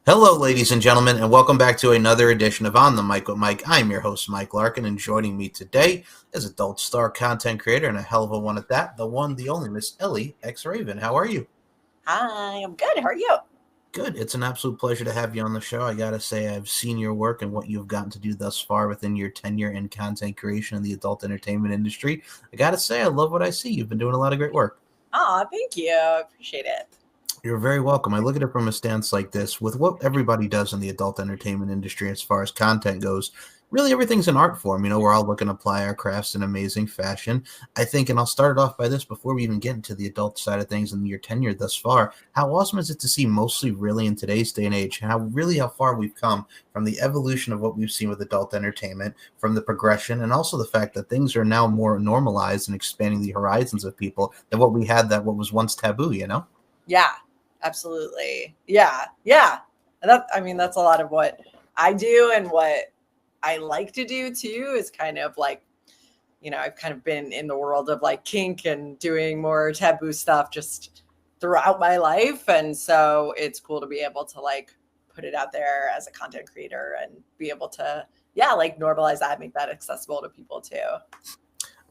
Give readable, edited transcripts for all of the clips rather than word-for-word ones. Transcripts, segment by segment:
Hello, ladies and gentlemen, and welcome back to another edition of On the Mic with Mike. I'm your host, Mike Larkin, and joining me today is adult star content creator and a hell of a one at that, the one, the only Miss Elli X Raven. How are you? Hi, I'm good. How are you? Good. It's an absolute pleasure to have you on the show. I gotta say, I've seen your work and what you've gotten to do thus far within your tenure in content creation in the adult entertainment industry. I gotta say, I love what I see. You've been doing a lot of great work. Oh, thank you. I appreciate it. You're very welcome. I look at it from a stance like this. With what everybody does in the adult entertainment industry as far as content goes, really everything's an art form. We're all looking to apply our crafts in amazing fashion. I think, and I'll start it off by this before we even get into the adult side of things and your tenure thus far. How awesome is it to see mostly really in today's day and age, how far we've come from the evolution of what we've seen with adult entertainment, from the progression, and also the fact that things are now more normalized and expanding the horizons of people than what was once taboo. Yeah, absolutely. Yeah. That's a lot of what I do and what I like to do too, is kind of like, I've kind of been in the world of like kink and doing more taboo stuff just throughout my life. And so it's cool to be able to like put it out there as a content creator and be able to, like normalize that, make that accessible to people too.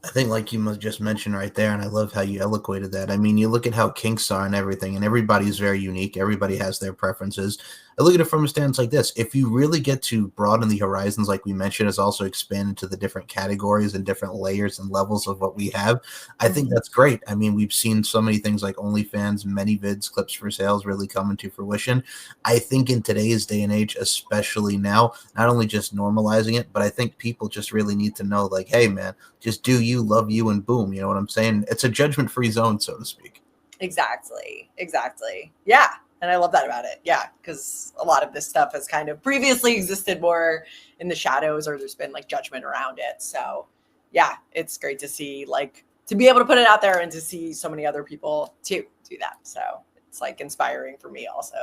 I think, like you must just mentioned right there, and I love how you eloquated that. I mean, you look at how kinks are and everything, and everybody's very unique. Everybody has their preferences. I look at it from a stance like this. If you really get to broaden the horizons, like we mentioned, is also expand into the different categories and different layers and levels of what we have, I think that's great. I mean, we've seen so many things like OnlyFans, many vids, clips for sales really coming to fruition. I think in today's day and age, especially now, not only just normalizing it, but I think people just really need to know, like, hey, man, just do you, love you, and boom. You know what I'm saying? It's a judgment-free zone, so to speak. Exactly. Yeah. And I love that about it. Yeah. Because a lot of this stuff has kind of previously existed more in the shadows, or there's been like judgment around it. So yeah, it's great to see, like, to be able to put it out there and to see so many other people too do that. So it's like inspiring for me also.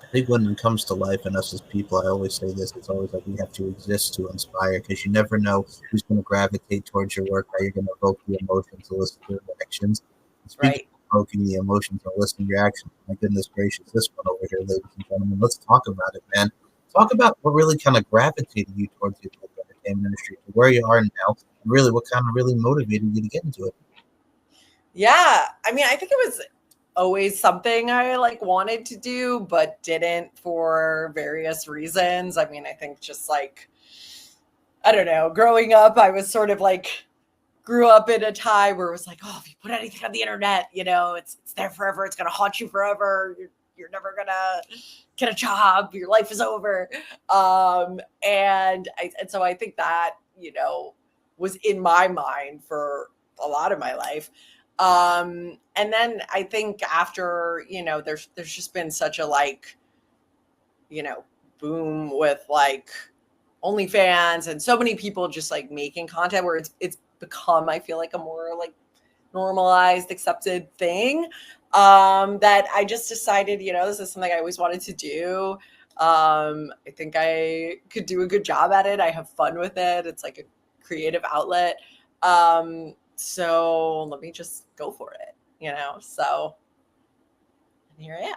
I think when it comes to life and us as people, I always say this: it's always like we have to exist to inspire, because you never know who's going to gravitate towards your work, how you're going to evoke the emotions, elicit your reactions. And speaking Right. of evoking the emotions and eliciting your actions, my goodness gracious, this one over here, ladies and gentlemen, let's talk about it, man. Talk about what really kind of gravitated you towards the entertainment industry, to where you are now, and really what kind of really motivated you to get into it. Yeah. I think it was always something I like wanted to do, but didn't for various reasons. I think just like, I don't know, growing up, I was sort of like, grew up in a time where it was like, oh, if you put anything on the internet, it's there forever. It's going to haunt you forever. You're never going to get a job. Your life is over. And so I think that, was in my mind for a lot of my life. And then I think after, there's just been such a like, you know, boom with like OnlyFans and so many people just like making content where it's become, I feel like, a more like normalized, accepted thing. That I just decided, this is something I always wanted to do. I think I could do a good job at it. I have fun with it. It's like a creative outlet. So let me just go for it, So and here I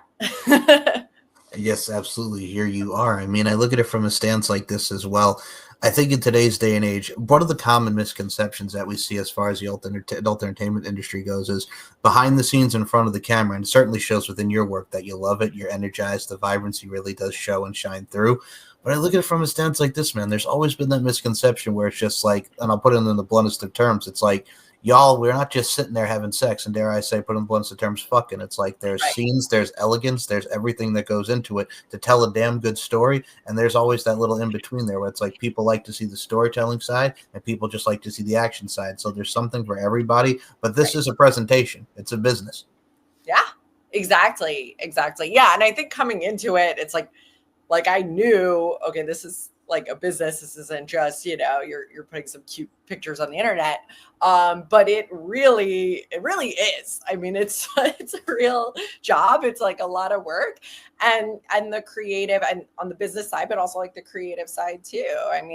am. Yes, absolutely. Here you are. I mean, I look at it from a stance like this as well. I think in today's day and age, one of the common misconceptions that we see as far as the adult entertainment industry goes is behind the scenes, in front of the camera. And it certainly shows within your work that you love it, you're energized, the vibrancy really does show and shine through. But I look at it from a stance like this, man. There's always been that misconception where it's just like, and I'll put it in the bluntest of terms, it's like, y'all, we're not just sitting there having sex, and dare I say, put in bluntest of terms, fucking. It's like there's Right. scenes, there's elegance, there's everything that goes into it to tell a damn good story. And there's always that little in between there where it's like people like to see the storytelling side and people just like to see the action side. So there's something for everybody, but this is a presentation. It's a business. Yeah, exactly. Yeah. And I think coming into it, it's like I knew, okay, this is like a business. This isn't just, you're putting some cute pictures on the internet. But it really is. It's it's a real job. It's like a lot of work, and the creative, and on the business side, but also like the creative side too.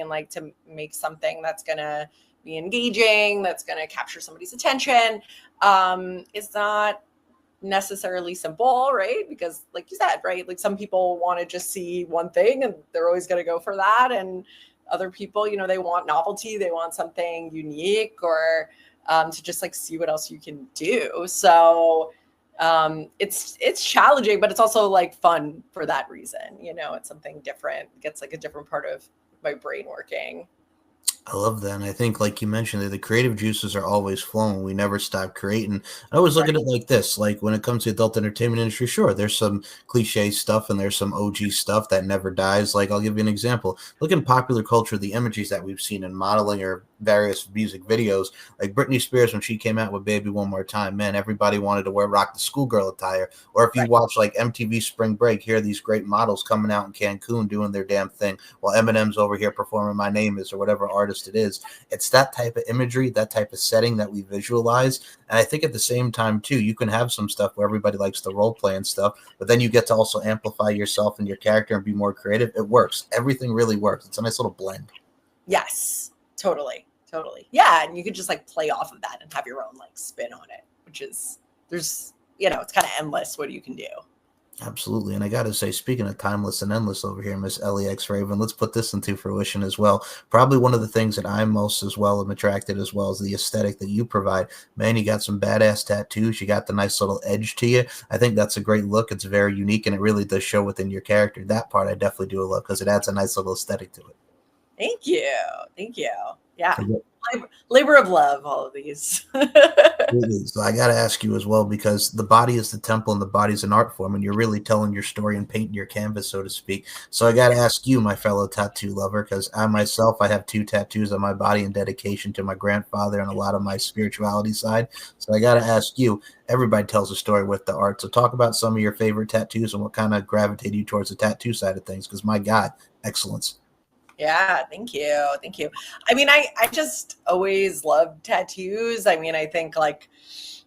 Like to make something that's gonna be engaging, that's gonna capture somebody's attention, is not necessarily simple, right? Because like you said, right, like some people want to just see one thing and they're always going to go for that, and other people, you know, they want novelty, they want something unique, or to just like see what else you can do. So it's challenging, but it's also like fun for that reason. You know, it's something different, it gets like a different part of my brain working. I love that. And I think, like you mentioned, that the creative juices are always flowing. We never stop creating. I always look Right. at it like this: like when it comes to the adult entertainment industry, sure, there's some cliche stuff and there's some OG stuff that never dies. Like I'll give you an example. Look in popular culture, the images that we've seen in modeling or various music videos, like Britney Spears when she came out with "Baby One More Time." Man, everybody wanted to rock the schoolgirl attire. Or if you Right. watch like MTV Spring Break, here are these great models coming out in Cancun doing their damn thing while Eminem's over here performing "My Name Is" or whatever artist it is. It's that type of imagery, that type of setting that we visualize. And I think at the same time, too, you can have some stuff where everybody likes the role play and stuff, but then you get to also amplify yourself and your character and be more creative. It works. Everything really works. It's a nice little blend. Yes, totally, totally. Yeah, and you could just like play off of that and have your own like spin on it, which is there's you know it's kind of endless what you can do. Absolutely. And I got to say, speaking of timeless and endless over here, Miss Ellie X Raven, let's put this into fruition as well. Probably one of the things that I'm most as well am attracted as well as the aesthetic that you provide. Man, you got some badass tattoos. You got the nice little edge to you. I think that's a great look. It's very unique and it really does show within your character. That part I definitely do love because it adds a nice little aesthetic to it. Thank you, thank you. Yeah, Okay. labor of love, all of these. Absolutely. So I got to ask you as well because the body is the temple and the body's an art form, and you're really telling your story and painting your canvas, so to speak. So I got to ask you, my fellow tattoo lover, because I myself I have two tattoos on my body in dedication to my grandfather and a lot of my spirituality side. So I got to ask you. Everybody tells a story with the art. So talk about some of your favorite tattoos and what kind of gravitated you towards the tattoo side of things. Because my God, excellence. Yeah, thank you. Thank you. I mean, I just always loved tattoos. I mean, I think like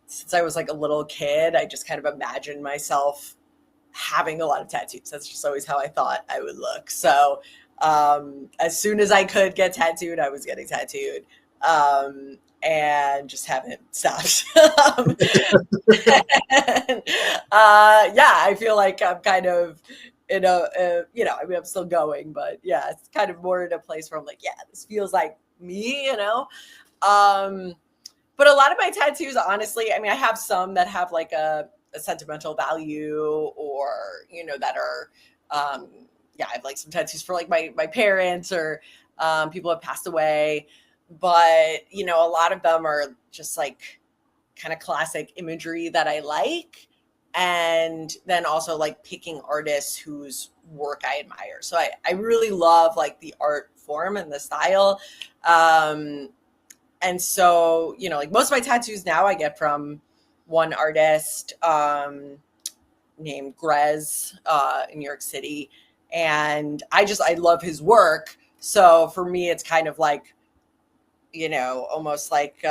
since I was like a little kid, I just kind of imagined myself having a lot of tattoos. That's just always how I thought I would look. So, as soon as I could get tattooed, I was getting tattooed. And just haven't stopped. And, yeah, I feel like I'm kind of in you know, I mean, I'm still going, but yeah, it's kind of more in a place where I'm like, yeah, this feels like me, you know? Um, but a lot of my tattoos, honestly, I mean, I have some that have like a sentimental value or, you know, that are, um, yeah, I have like some tattoos for like my parents or people have passed away. But, you know, a lot of them are just like kind of classic imagery that I like. And then also like picking artists whose work I admire. So I really love like the art form and the style. Um, and so, you know, like most of my tattoos now I get from one artist named Grez in New York City. And I love his work. So for me, it's kind of like, you know, almost like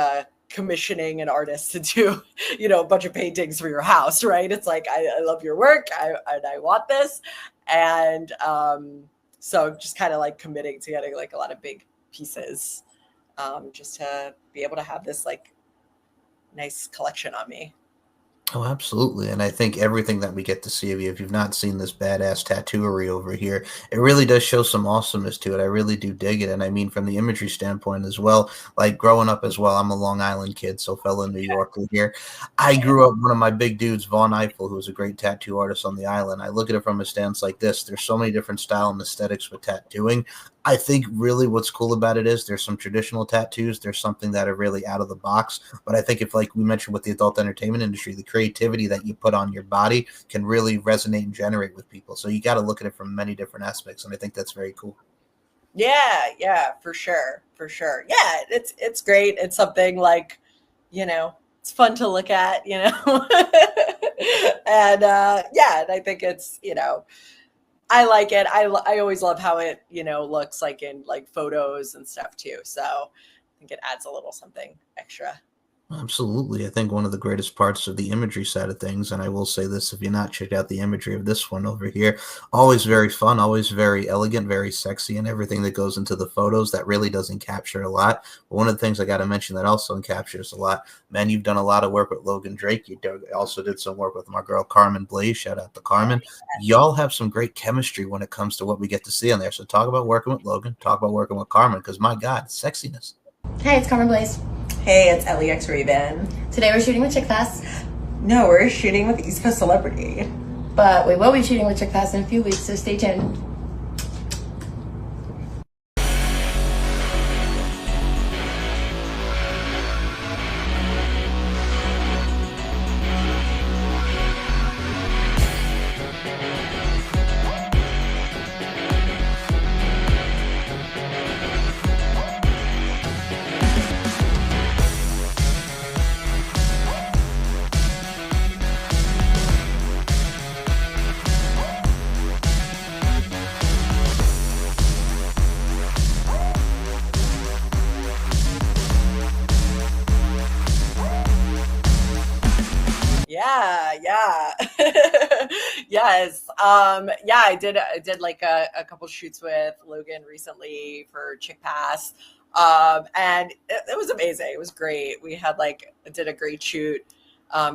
commissioning an artist to do, you know, a bunch of paintings for your house, right? It's like, I love your work and I want this. And so just kind of like committing to getting like a lot of big pieces just to be able to have this like nice collection on me. Oh, absolutely. And I think everything that we get to see of you, if you've not seen this badass tattooery over here, it really does show some awesomeness to it. I really do dig it. And I mean, from the imagery standpoint as well, like growing up as well, I'm a Long Island kid, so fellow New Yorker here. I Yeah. grew up, one of my big dudes, Vaughn Eiffel, who's a great tattoo artist on the island. I look at it from a stance like this. There's so many different style and aesthetics with tattooing. I think really what's cool about it is there's some traditional tattoos. There's something that are really out of the box. But I think if, like we mentioned with the adult entertainment industry, the creativity that you put on your body can really resonate and generate with people. So you got to look at it from many different aspects. And I think that's very cool. Yeah, yeah, for sure, for sure. Yeah, it's great. It's something like, you know, it's fun to look at, you know. And yeah, and I think it's, you know, I like it. I always love how it, you know, looks like in like photos and stuff too. So I think it adds a little something extra. Absolutely. I think one of the greatest parts of the imagery side of things, and I will say this, if you're not checked out the imagery of this one over here, always very fun, always very elegant, very sexy, and everything that goes into the photos that really doesn't capture a lot. But one of the things I got to mention that also captures a lot, man, you've done a lot of work with Logan Drake. Also did some work with my girl Carmen Blaze. Shout out to Carmen. Y'all have some great chemistry when it comes to what we get to see on there. So talk about working with Logan, talk about working with Carmen, because my God, sexiness. Hey, it's Carmen Blaze. Hey, it's Elli X Raven. Today we're shooting with Chick Fast. No, we're shooting with East Coast Celebrity. But we will be shooting with Chick Fast in a few weeks, so stay tuned. Yeah. Yes. Yeah, I did like a couple shoots with Logan recently for Chick Pass. And it was amazing. It was great. We had like did a great shoot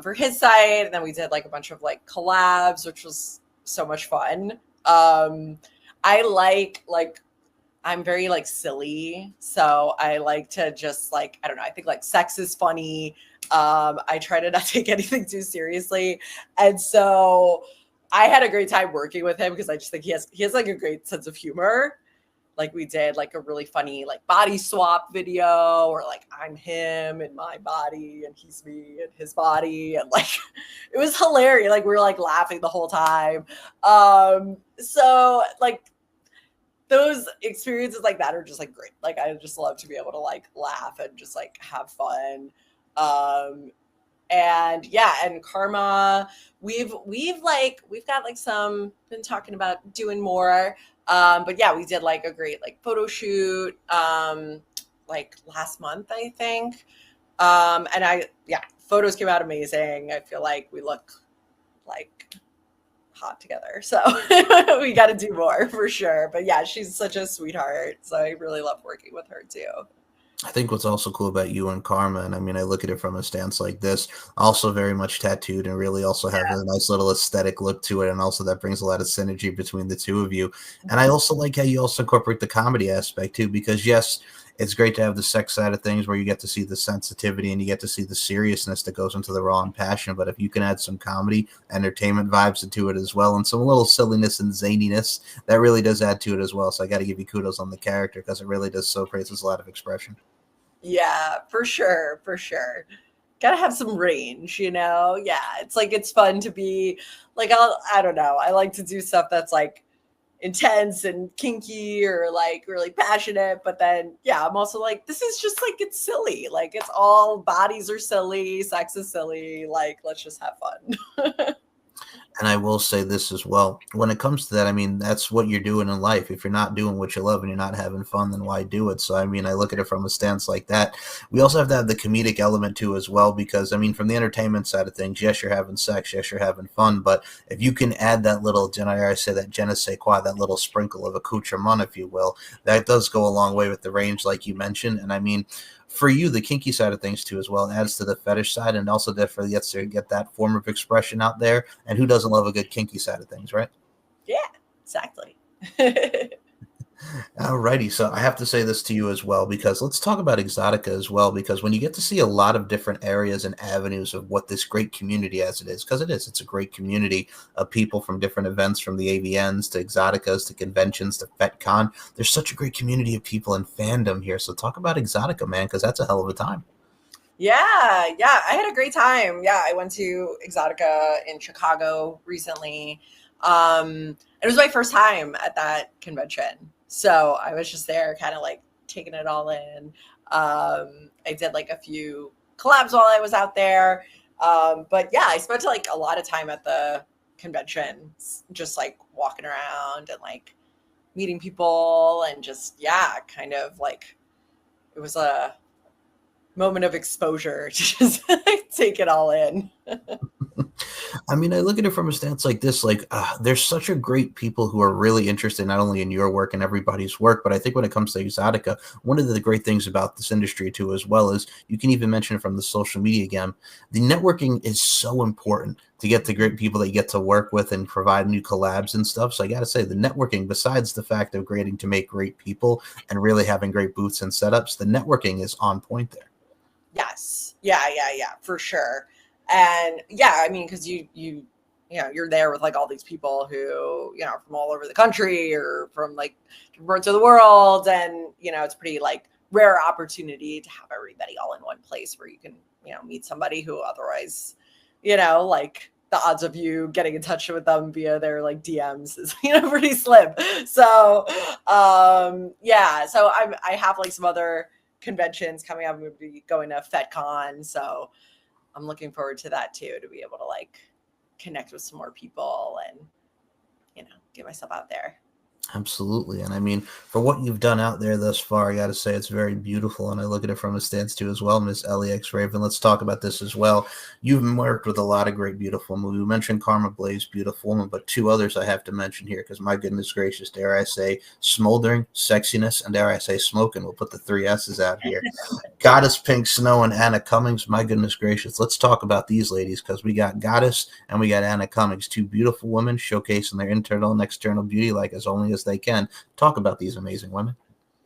for his site, and then we did like a bunch of like collabs, which was so much fun. I like I'm very like silly. So I like to just like, I don't know, I think like sex is funny. I try to not take anything too seriously. And so I had a great time working with him because I just think he has like a great sense of humor. Like we did like a really funny like body swap video, or like I'm him in my body and he's me in his body, and like it was hilarious. Like we were like laughing the whole time. So like those experiences like that are just like great. Like I just love to be able to like laugh and just like have fun. Um and yeah, and Karma, we've got like some been talking about doing more. But yeah, we did like a great like photo shoot like last month, I think. And photos came out amazing. I feel like we look like hot together. So we got to do more for sure. But yeah, she's such a sweetheart. So I really love working with her too. I think what's also cool about you and Karma, and I mean, I look at it from a stance like this, also very much tattooed and really also have a nice little aesthetic look to it. And also that brings a lot of synergy between the two of you. And I also like how you also incorporate the comedy aspect too, because yes, it's great to have the sex side of things where you get to see the sensitivity and you get to see the seriousness that goes into the raw and passion. But if you can add some comedy, entertainment vibes into it as well, and some little silliness and zaniness, that really does add to it as well. So I got to give you kudos on the character because it really does so creates a lot of expression. Yeah, for sure. For sure. Gotta have some range, you know? Yeah. It's like, it's fun to be like, I don't know. I like to do stuff that's like intense and kinky or like really passionate. But then, yeah, I'm also like, this is just like, it's silly. Like, it's all bodies are silly, sex is silly. Like, let's just have fun. And I will say this as well. When it comes to that, I mean, that's what you're doing in life. If you're not doing what you love and you're not having fun, then why do it? So, I mean, I look at it from a stance like that. We also have to have the comedic element too, as well, because, I mean, from the entertainment side of things, yes, you're having sex, yes, you're having fun, but if you can add that little, I say that je ne sais quoi, that little sprinkle of accoutrement, if you will, that does go a long way with the range, like you mentioned. And I mean, for you, the kinky side of things too, as well, adds to the fetish side, and also definitely gets to get that form of expression out there. And who doesn't love a good kinky side of things, right? Yeah, exactly. Alrighty, so I have to say this to you as well because let's talk about Exotica as well because when you get to see a lot of different areas and avenues of what this great community as it is, because it's a great community of people from different events, from the AVNs to Exoticas to conventions to FetCon. There's such a great community of people and fandom here. So talk about Exotica, man, because that's a hell of a time. Yeah, I had a great time. Yeah, I went to Exotica in Chicago recently. It was my first time at that convention. So I was just there kind of like taking it all in. I did like a few collabs while I was out there. But yeah, I spent like a lot of time at the convention, just like walking around and like meeting people and just, yeah, kind of like it was moment of exposure to just take it all in. I mean, I look at it from a stance like this, like there's such a great people who are really interested not only in your work and everybody's work, but I think when it comes to Exotica, one of the great things about this industry too, as well as you can even mention it from the social media game, the networking is so important to get the great people that you get to work with and provide new collabs and stuff. So I got to say the networking, besides the fact of grading to make great people and really having great booths and setups, the networking is on point there. Yes. Yeah, for sure. And yeah, I mean, because you're there with like all these people who, from all over the country or from like different parts of the world. And, it's pretty like rare opportunity to have everybody all in one place where you can, meet somebody who otherwise, like the odds of you getting in touch with them via their like DMs is, pretty slim. So, yeah, so I have like some other conventions coming up. I'm going to be going to FedCon. So I'm looking forward to that too, to be able to like connect with some more people and, get myself out there. Absolutely. And I mean, for what you've done out there thus far, I got to say it's very beautiful. And I look at it from a stance too as well, Miss Elli X Raven. Let's talk about this as well. You've worked with a lot of great, beautiful women. We mentioned Karma Blaze, beautiful woman, but two others I have to mention here because my goodness gracious, dare I say, smoldering, sexiness, and dare I say, smoking. We'll put the three S's out here. Goddess Pink Snow and Anna Cummings. My goodness gracious. Let's talk about these ladies because we got Goddess and we got Anna Cummings, two beautiful women showcasing their internal and external beauty like as only as they can. Talk about these amazing women.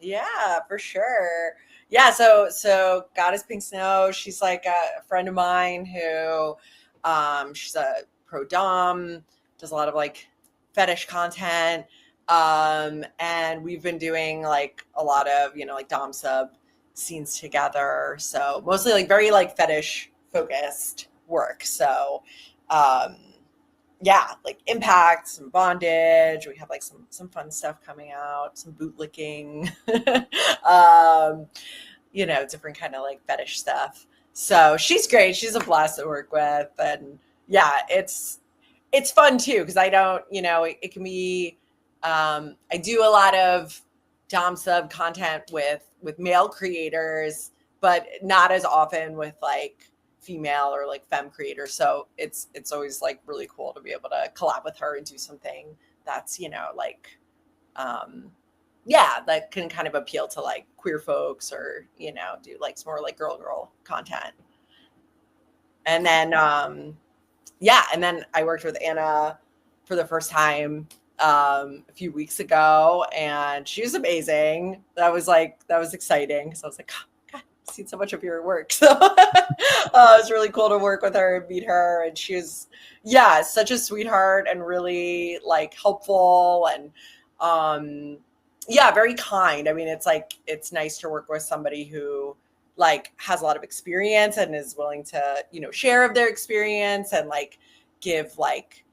Yeah, for sure. Yeah, so Goddess Pink Snow, she's like a friend of mine who she's a pro dom, does a lot of like fetish content. And we've been doing like a lot of, like dom sub scenes together. So mostly like very like fetish focused work. So yeah, like impact, some bondage. We have like some fun stuff coming out, some bootlicking, different kind of like fetish stuff. So she's great. She's a blast to work with, and yeah, it's fun too because I don't, it can be. I do a lot of dom sub content with male creators, but not as often with like female or like femme creators. So it's always like really cool to be able to collab with her and do something that's, like, yeah, that can kind of appeal to like queer folks or, do like some more like girl content. And then, yeah. And then I worked with Anna for the first time a few weeks ago, and she was amazing. That was exciting because I was like, God, I've seen so much of your work. So it was really cool to work with her and meet her. And she was, yeah, such a sweetheart and really like helpful and, yeah, very kind. I mean, it's nice to work with somebody who like has a lot of experience and is willing to, share of their experience and like give like,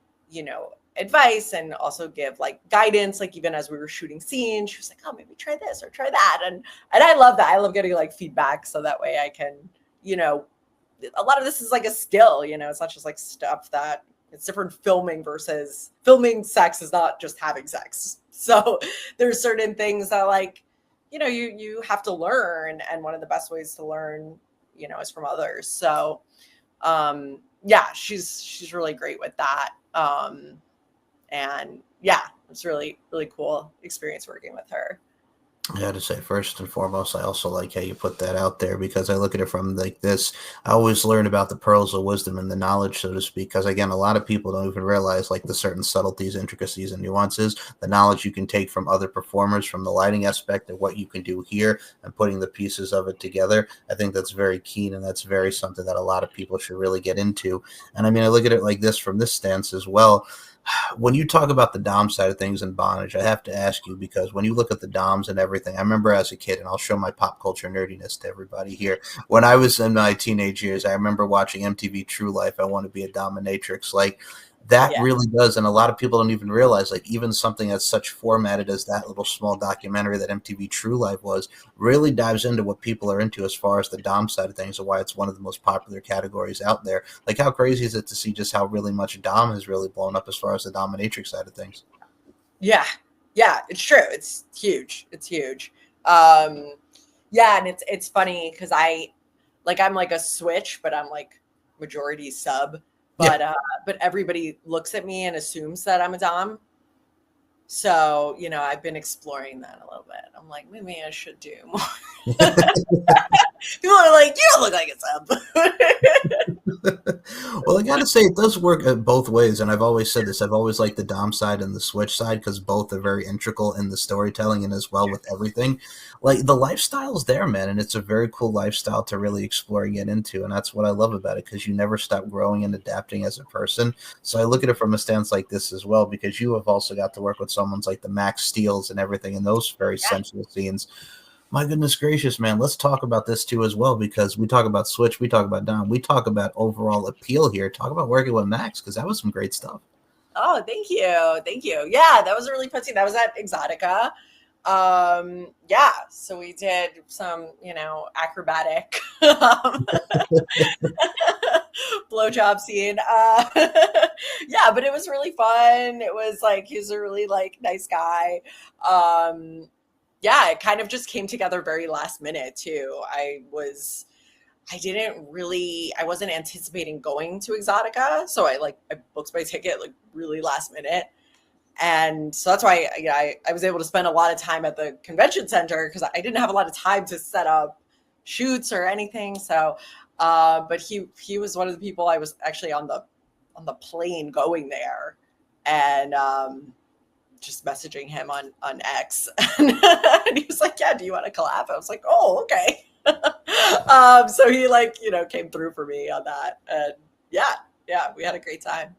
advice and also give like guidance. Like even as we were shooting scenes, she was like, oh, maybe try this or try that. And I love that. I love getting like feedback so that way I can, a lot of this is like a skill, it's not just like stuff that it's different. Filming sex is not just having sex. So there's certain things that like, you have to learn. And one of the best ways to learn, is from others. So, yeah, she's really great with that. And yeah, it's really, really cool experience working with her. I had to say, first and foremost, I also like how you put that out there because I look at it from like this. I always learn about the pearls of wisdom and the knowledge, so to speak, because again, a lot of people don't even realize like the certain subtleties, intricacies, and nuances, the knowledge you can take from other performers, from the lighting aspect of what you can do here and putting the pieces of it together. I think that's very keen and that's very something that a lot of people should really get into. And I mean, I look at it like this from this stance as well. When you talk about the dom side of things and bondage, I have to ask you because when you look at the doms and everything, I remember as a kid, and I'll show my pop culture nerdiness to everybody here. When I was in my teenage years, I remember watching MTV True Life. I Want to Be a Dominatrix. Like that Yeah. really does, and a lot of people don't even realize, like even something that's such formatted as that little small documentary that MTV True Life was, really dives into what people are into as far as the dom side of things and why it's one of the most popular categories out there. Like how crazy is it to see just how really much dom has really blown up as far as the dominatrix side of things? Yeah, it's true. It's huge. Yeah, and it's funny because like I'm like a switch, but I'm like majority sub. Yeah. But everybody looks at me and assumes that I'm a dom. So, I've been exploring that a little bit. I'm like, maybe I should do more. People are like, you don't look like a sub. Well, I gotta say, it does work both ways, and I've always said this. I've always liked the Dom side and the Switch side because both are very integral in the storytelling and as well with everything. Like the lifestyle's there, man, and it's a very cool lifestyle to really explore and get into, and that's what I love about it because you never stop growing and adapting as a person. So I look at it from a stance like this as well because you have also got to work with someone's like the Max Steels and everything in those very sensual scenes. My goodness gracious, man. Let's talk about this too as well because we talk about Switch, we talk about Dom, we talk about overall appeal here. Talk about working with Max because that was some great stuff. Oh, thank you. Thank you. Yeah, that was a really fun scene. That was at Exotica. Yeah, so we did some, acrobatic blowjob scene. Yeah, but it was really fun. It was like he was a really like nice guy. Yeah, it kind of just came together very last minute too. I wasn't anticipating going to Exotica, so I booked my ticket like really last minute. And so that's why I was able to spend a lot of time at the convention center because I didn't have a lot of time to set up shoots or anything. So, but he was one of the people I was actually on the plane going there, and just messaging him on X, and he was like, "Yeah, do you want to collab?" I was like, "Oh, okay." So he came through for me on that, and yeah, we had a great time.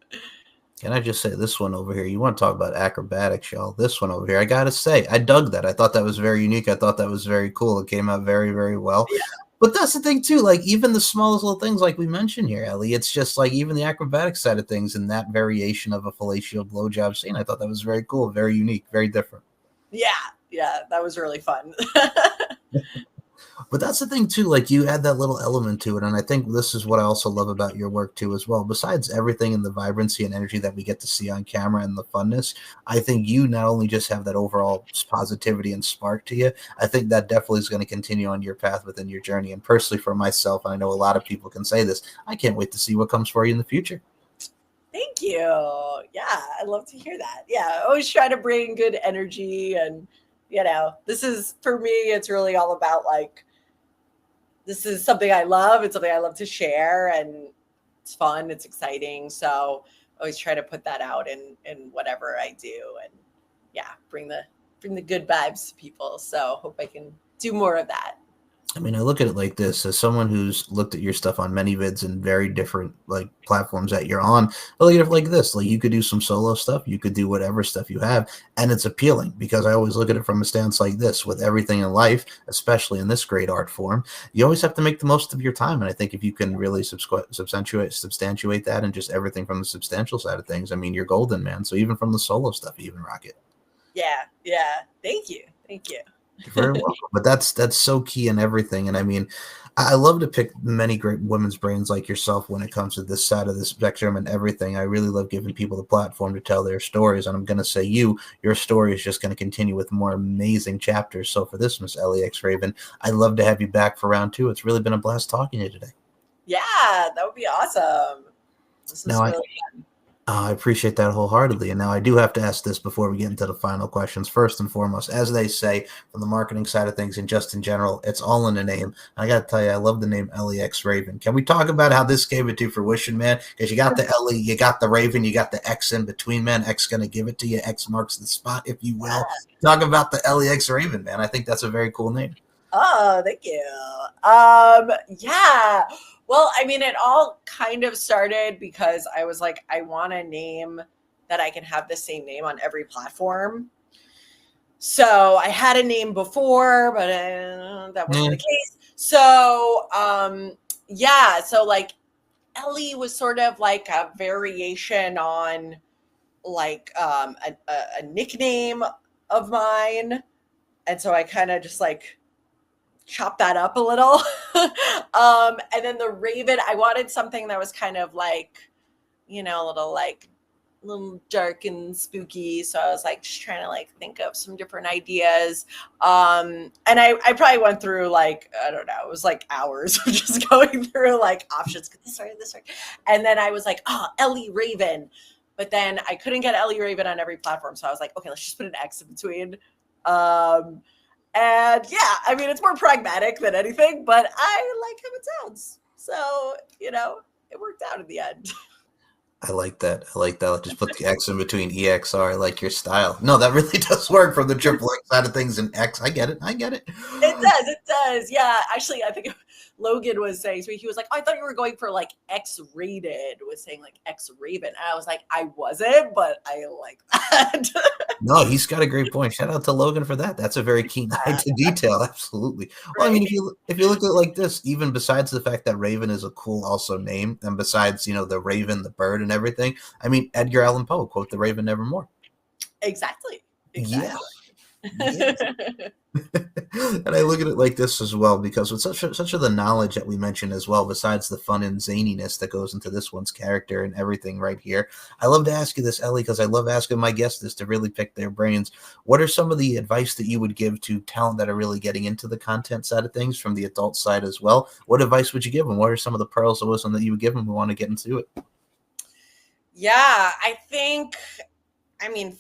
Can I just say this one over here? You want to talk about acrobatics, y'all? This one over here, I gotta say, I dug that. I thought that was very unique. I thought that was very cool. It came out very, very well. Yeah. But that's the thing too. Like even the smallest little things, like we mentioned here, Ellie. It's just like even the acrobatic side of things and that variation of a fellatio blowjob scene. I thought that was very cool, very unique, very different. Yeah, that was really fun. But that's the thing too, like you add that little element to it, and I think this is what I also love about your work too as well. Besides everything and the vibrancy and energy that we get to see on camera and the funness, I think you not only just have that overall positivity and spark to you, I think that definitely is going to continue on your path within your journey. And personally for myself, I know a lot of people can say this, I can't wait to see what comes for you in the future. Thank you. Yeah, I love to hear that. Yeah, I always try to bring good energy, and this is for me, it's really all about like this is something I love. It's something I love to share, and it's fun. It's exciting. So I always try to put that out in whatever I do, and yeah, bring the good vibes to people. So hope I can do more of that. I mean, I look at it like this as someone who's looked at your stuff on many vids and very different like platforms that you're on. I look at it like this: like you could do some solo stuff, you could do whatever stuff you have, and it's appealing because I always look at it from a stance like this with everything in life, especially in this great art form. You always have to make the most of your time, and I think if you can really substantiate that and just everything from the substantial side of things, I mean, you're golden, man. So even from the solo stuff, you even rock it. Yeah. Thank you. You're very welcome. But that's so key in everything. And I mean, I love to pick many great women's brains like yourself when it comes to this side of the spectrum and everything. I really love giving people the platform to tell their stories. And I'm going to say your story is just going to continue with more amazing chapters. So for this, Miss Elli X Raven, I'd love to have you back for round 2. It's really been a blast talking to you today. Yeah, that would be awesome. This is really fun. I appreciate that wholeheartedly. And now I do have to ask this before we get into the final questions. First and foremost, as they say, from the marketing side of things and just in general, it's all in the name. I got to tell you, I love the name Elli X Raven. Can we talk about how this came into fruition, man? Because you got the Elli, you got the Raven, you got the X in between, man. X going to give it to you. X marks the spot, if you will. Talk about the Elli X Raven, man. I think that's a very cool name. Oh, thank you. Yeah. Well, I mean, it all kind of started because I was like, I want a name that I can have the same name on every platform. So I had a name before, but that wasn't the case. So, yeah. So like Elli was sort of like a variation on like a nickname of mine. And so I kind of just like chop that up a little. And then the Raven, I wanted something that was kind of like, a little like little dark and spooky. So I was like just trying to like think of some different ideas. And I probably went through like, I don't know, it was like hours of just going through like options. This way. And then I was like, oh, Elli Raven. But then I couldn't get Elli Raven on every platform. So I was like, okay, let's just put an X in between. And yeah, I mean, it's more pragmatic than anything, but I like how it sounds. So, you know, it worked out in the end. I like that. Just put the X in between EXR. I like your style. No, that really does work from the triple X side of things. And X, I get it. It does. Yeah. Actually, I think Logan was saying, so he was like, oh, I thought you were going for like X rated, was saying like X Raven. And I was like, I wasn't, but I like that. No, he's got a great point. Shout out to Logan for that. That's a very keen eye to detail. Absolutely. Well, I mean, if you look at it like this, even besides the fact that Raven is a cool also name, and besides, you know, the Raven, the bird and everything, I mean, Edgar Allan Poe, quote, the Raven nevermore. Exactly. Yeah. Yes. And I look at it like this as well, because with such of the knowledge that we mentioned as well, besides the fun and zaniness that goes into this one's character and everything right here, I love to ask you this, Elli, because I love asking my guests this to really pick their brains. What are some of the advice that you would give to talent that are really getting into the content side of things from the adult side as well? What advice would you give them? What are some of the pearls of wisdom that you would give them who want to get into it? Yeah,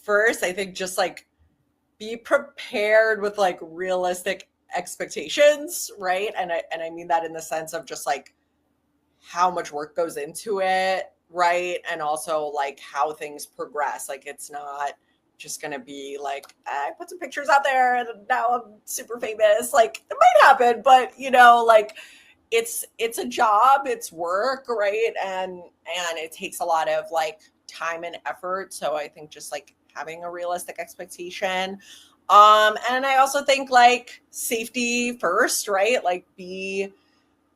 first, I think just like be prepared with like realistic expectations, right? And I mean that in the sense of just like how much work goes into it, right? And also like how things progress. Like it's not just gonna be like I put some pictures out there and now I'm super famous. Like it might happen, but you know, like it's a job, it's work, right? And it takes a lot of like time and effort. So I think just like having a realistic expectation. And I also think like safety first, right? Like there's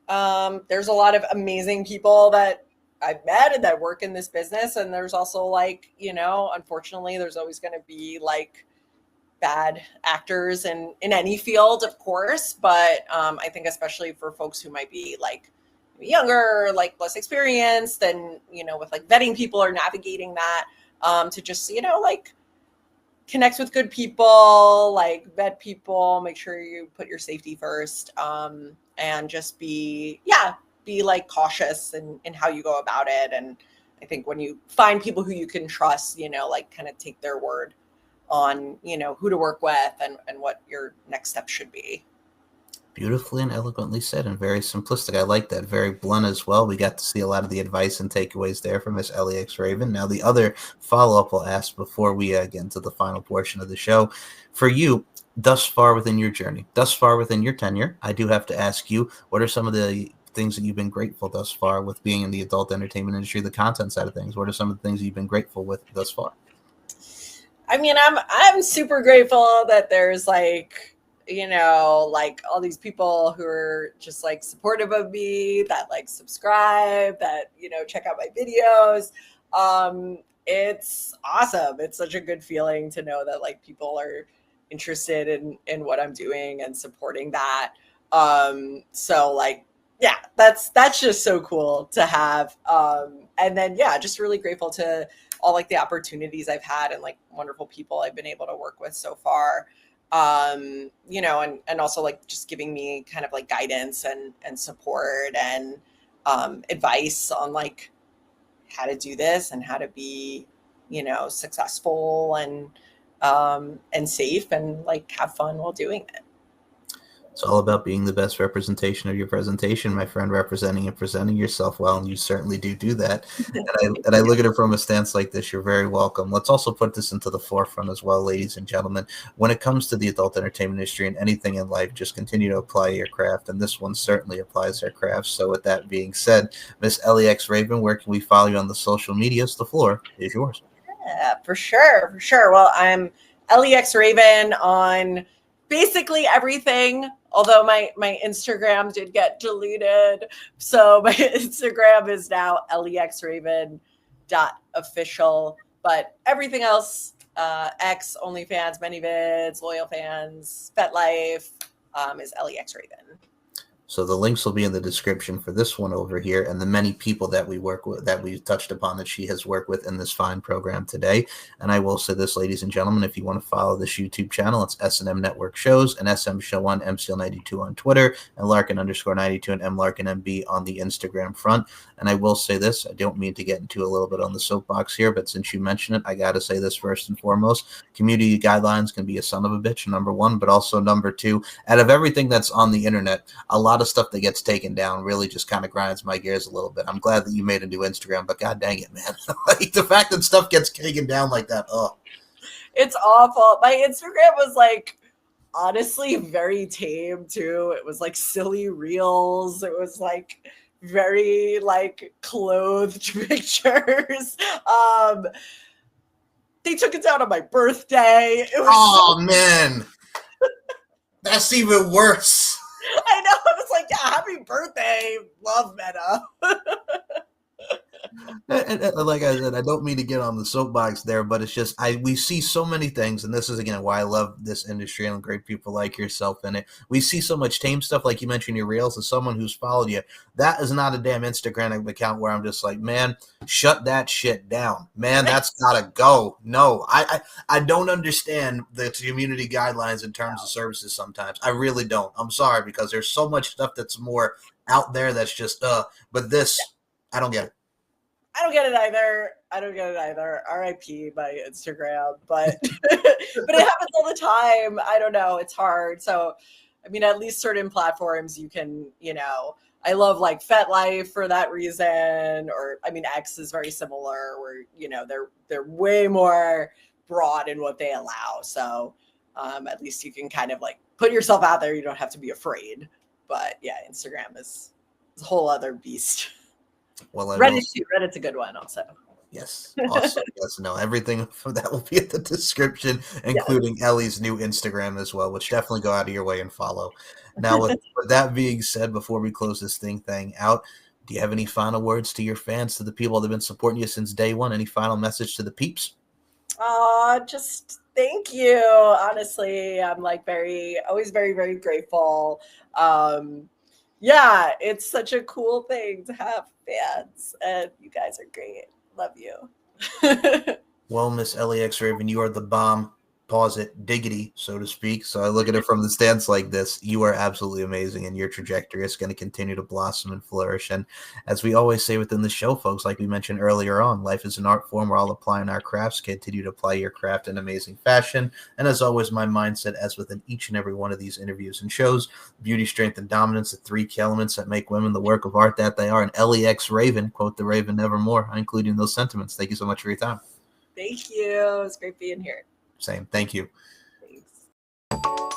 a lot of amazing people that I've met and that work in this business. And there's also like, you know, unfortunately, there's always going to be like bad actors in any field, of course. But I think especially for folks who might be like younger, like less experienced, and, you know, with like vetting people or navigating that, to just, you know, like connect with good people, like vet people, make sure you put your safety first, and just be like cautious in how you go about it. And I think when you find people who you can trust, you know, like kind of take their word on, you know, who to work with and what your next step should be. Beautifully and eloquently said, and very simplistic. I like that. Very blunt as well. We got to see a lot of the advice and takeaways there from Miss Elli X Raven. Now, the other follow-up we'll ask before we get into the final portion of the show. For you, thus far within your journey, thus far within your tenure, I do have to ask you, what are some of the things that you've been grateful thus far with being in the adult entertainment industry, the content side of things? What are some of the things you've been grateful with thus far? I mean, I'm super grateful that there's like, you know, like all these people who are just like supportive of me, that like subscribe, that, you know, check out my videos. It's awesome. It's such a good feeling to know that like people are interested in what I'm doing and supporting that. So like, yeah, that's just so cool to have. And then, yeah, just really grateful to all like the opportunities I've had and like wonderful people I've been able to work with so far. You know, and also like just giving me kind of like guidance and support and advice on like how to do this and how to be, you know, successful and safe and like have fun while doing it. It's all about being the best representation of your presentation, my friend, representing and presenting yourself well, and you certainly do that. And I look at it from a stance like this. You're very welcome. Let's also put this into the forefront as well, ladies and gentlemen. When it comes to the adult entertainment industry and anything in life, just continue to apply your craft, and this one certainly applies her craft. So with that being said, Miss Elli X Raven, where can we follow you on the social medias? The floor is yours. Yeah, for sure. Well, I'm Elli X Raven on basically everything, although my Instagram did get deleted. So my Instagram is now ellixraven.official, but everything else, X, OnlyFans, ManyVids, Loyal Fans, FetLife, is Elli X Raven. So the links will be in the description for this one over here, and the many people that we work with, that we touched upon, that she has worked with in this fine program today. And I will say this, ladies and gentlemen, if you want to follow this YouTube channel, it's S&M Network Shows, and SM Show on MCL92 on Twitter, and Larkin_92 and MLarkinMB on the Instagram front. And I will say this, I don't mean to get into a little bit on the soapbox here, but since you mentioned it, I got to say this first and foremost. Community guidelines can be a son of a bitch, number one, but also number two, out of everything that's on the internet, a lot of stuff that gets taken down really just kind of grinds my gears a little bit. I'm glad that you made a new Instagram, but god dang it, man. Like the fact that stuff gets taken down like that, It's awful. My Instagram was like honestly very tame too. It was like silly reels. It was like very like clothed pictures. They took it down on my birthday. It was man. That's even worse. I know. I was like, yeah, happy birthday, love Meta. And like I said, I don't mean to get on the soapbox there, but it's just we see so many things, and this is again why I love this industry and great people like yourself in it. We see so much tame stuff, like you mentioned your reels. As someone who's followed you, that is not a damn Instagram account where I'm just like, man, shut that shit down, man. That's gotta go. No, I don't understand the community guidelines in terms of services. Sometimes I really don't. I'm sorry, because there's so much stuff that's more out there that's just but this, I don't get it. I don't get it either. RIP my Instagram, but but it happens all the time. I don't know. It's hard. So, I mean, at least certain platforms you can, I love like FetLife for that reason, or I mean, X is very similar, where they're way more broad in what they allow. So, at least you can kind of like put yourself out there. You don't have to be afraid. But yeah, Instagram is a whole other beast. Well, Reddit's a good one also. Yes. Awesome. Yes. No, everything from that will be in the description, including Elli's new Instagram as well, which definitely go out of your way and follow. Now, with that being said, before we close this thing out, do you have any final words to your fans, to the people that have been supporting you since day one? Any final message to the peeps? Just thank you. Honestly, I'm like always very, very grateful. Yeah, it's such a cool thing to have fans, and you guys are great. Love you. Well, Miss Elli X Raven, you are the bomb. Pause it, diggity, so to speak. So I look at it from the stance like this. You are absolutely amazing, and your trajectory is going to continue to blossom and flourish. And as we always say within the show, folks, like we mentioned earlier on, life is an art form. We're all applying our crafts. Continue to apply your craft in amazing fashion. And as always, my mindset, as within each and every one of these interviews and shows, beauty, strength, and dominance, the three key elements that make women the work of art that they are. And Elli X Raven, quote the Raven nevermore, including those sentiments. Thank you so much for your time. Thank you. It's great being here. Same. Thank you. Thanks.